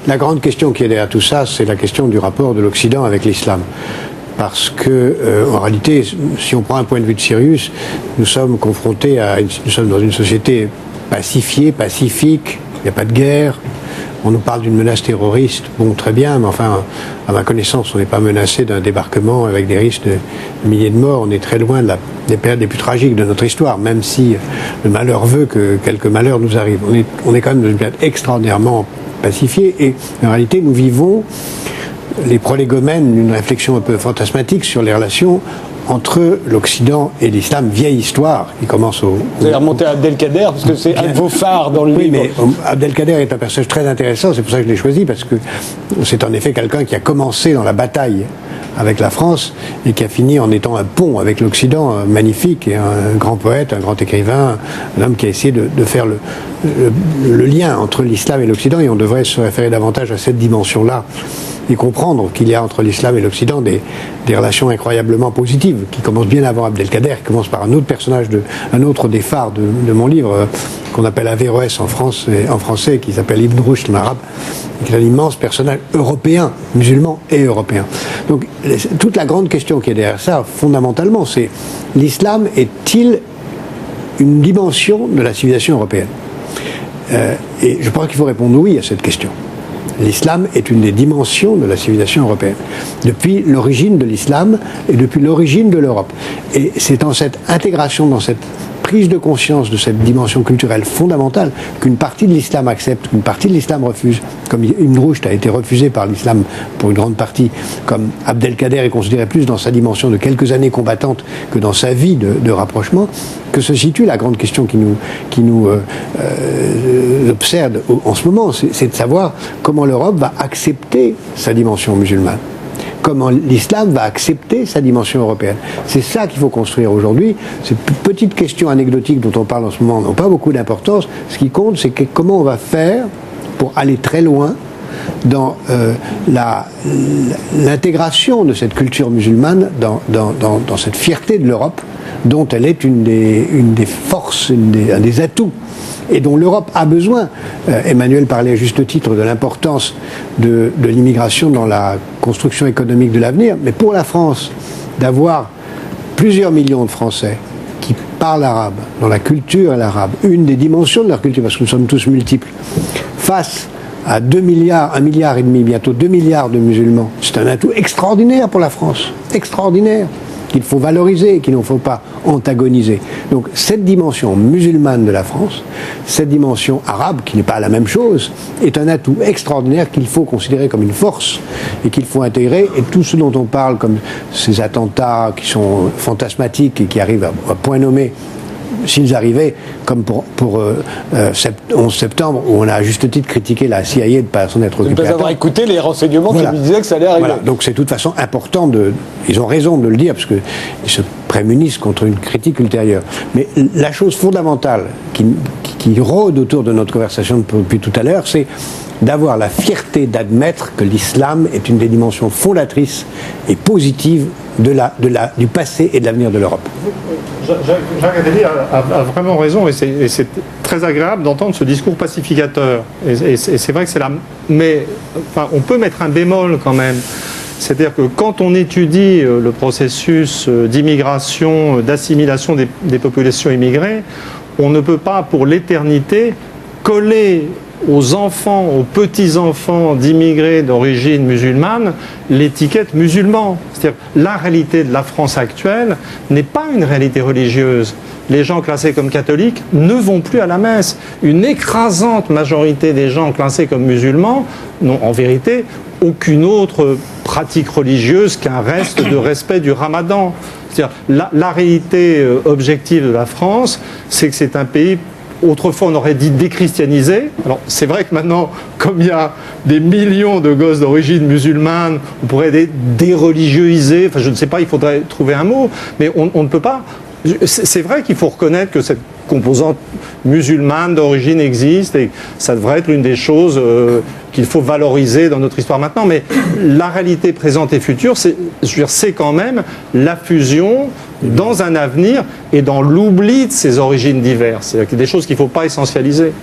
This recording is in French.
la grande question qui est derrière tout ça, c'est la question du rapport de l'Occident avec l'islam. Parce que, en réalité, si on prend un point de vue de Sirius, nous sommes confrontés nous sommes dans une société pacifiée, pacifique, il n'y a pas de guerre. On nous parle d'une menace terroriste, bon, très bien, mais enfin, à ma connaissance, on n'est pas menacé d'un débarquement avec des risques de milliers de morts. On est très loin des périodes les plus tragiques de notre histoire, même si le malheur veut que quelques malheurs nous arrivent. On est quand même dans une période extraordinairement pacifiée, et en réalité, nous vivons les prolégomènes d'une réflexion un peu fantasmatique sur les relations entre l'Occident et l'islam, vieille histoire qui commence Vous allez remonter à Abdelkader, parce que c'est un de vos phares dans le livre. Oui, mais Abdelkader est un personnage très intéressant, c'est pour ça que je l'ai choisi, parce que c'est en effet quelqu'un qui a commencé dans la bataille avec la France et qui a fini en étant un pont avec l'Occident magnifique, et un grand poète, un grand écrivain, un homme qui a essayé de faire le lien entre l'islam et l'Occident, et on devrait se référer davantage à cette dimension-là et comprendre qu'il y a entre l'islam et l'Occident des relations incroyablement positives, qui commencent bien avant Abdelkader, qui commencent par un autre personnage, un autre des phares de mon livre, qu'on appelle Averroès en français, qui s'appelle Ibn Rushd en arabe, qui est un immense personnage européen, musulman et européen. Donc toute la grande question qui est derrière ça, fondamentalement, c'est: l'islam est-il une dimension de la civilisation européenne? Et je pense qu'il faut répondre oui à cette question. L'islam est une des dimensions de la civilisation européenne, depuis l'origine de l'islam et depuis l'origine de l'Europe. Et c'est dans cette intégration, dans cette prise de conscience de cette dimension culturelle fondamentale qu'une partie de l'islam accepte, qu'une partie de l'islam refuse, comme Ibn Rushd a été refusé par l'islam pour une grande partie, comme Abdelkader est considéré plus dans sa dimension de quelques années combattantes que dans sa vie de rapprochement, que se situe la grande question qui nous obsède en ce moment, c'est de savoir comment l'Europe va accepter sa dimension musulmane, comment l'islam va accepter sa dimension européenne. C'est ça qu'il faut construire aujourd'hui. Ces petites questions anecdotiques dont on parle en ce moment n'ont pas beaucoup d'importance. Ce qui compte, c'est comment on va faire pour aller très loin dans l'intégration de cette culture musulmane dans cette fierté de l'Europe, dont elle est une des forces, un des atouts, et dont l'Europe a besoin. Emmanuel parlait à juste titre de l'importance de l'immigration dans la construction économique de l'avenir, mais pour la France, d'avoir plusieurs millions de Français qui parlent arabe, dans la culture arabe, une des dimensions de leur culture, parce que nous sommes tous multiples, face à 2 milliards, 1,5 milliard, bientôt 2 milliards de musulmans, c'est un atout extraordinaire pour la France, extraordinaire, qu'il faut valoriser et qu'il ne faut pas antagoniser. Donc cette dimension musulmane de la France, cette dimension arabe, qui n'est pas la même chose, est un atout extraordinaire qu'il faut considérer comme une force et qu'il faut intégrer. Et tout ce dont on parle, comme ces attentats qui sont fantasmatiques et qui arrivent à point nommé, s'ils arrivaient, comme pour 11 septembre, où on a à juste titre critiqué la CIA de ne pas s'en être occupée. De ne pas avoir écouté les renseignements voilà. qui disaient que ça allait arriver. Voilà. Donc c'est de toute façon important ils ont raison de le dire, parce qu'ils se prémunissent contre une critique ultérieure. Mais la chose fondamentale qui rôde autour de notre conversation depuis tout à l'heure, c'est d'avoir la fierté d'admettre que l'islam est une des dimensions fondatrices et positives du passé et de l'avenir de l'Europe. Jacques Attali a vraiment raison, et c'est très agréable d'entendre ce discours pacificateur. Et c'est vrai que c'est là. Mais enfin, on peut mettre un bémol quand même. C'est-à-dire que quand on étudie le processus d'immigration, d'assimilation des populations immigrées, on ne peut pas pour l'éternité coller aux enfants, aux petits-enfants d'immigrés d'origine musulmane, l'étiquette musulman. C'est-à-dire la réalité de la France actuelle n'est pas une réalité religieuse. Les gens classés comme catholiques ne vont plus à la messe. Une écrasante majorité des gens classés comme musulmans n'ont en vérité aucune autre pratique religieuse qu'un reste de respect du ramadan. C'est-à-dire la réalité objective de la France, c'est que c'est un pays. Autrefois, on aurait dit déchristianisé. Alors, c'est vrai que maintenant, comme il y a des millions de gosses d'origine musulmane, on pourrait déreligieuiser. Enfin, je ne sais pas, il faudrait trouver un mot. Mais on ne peut pas. C'est vrai qu'il faut reconnaître que cette composante musulmane d'origine existe et ça devrait être l'une des choses qu'il faut valoriser dans notre histoire maintenant. Mais la réalité présente et future, c'est quand même la fusion dans un avenir et dans l'oubli de ces origines diverses. C'est-à-dire qu'il y a des choses qu'il ne faut pas essentialiser.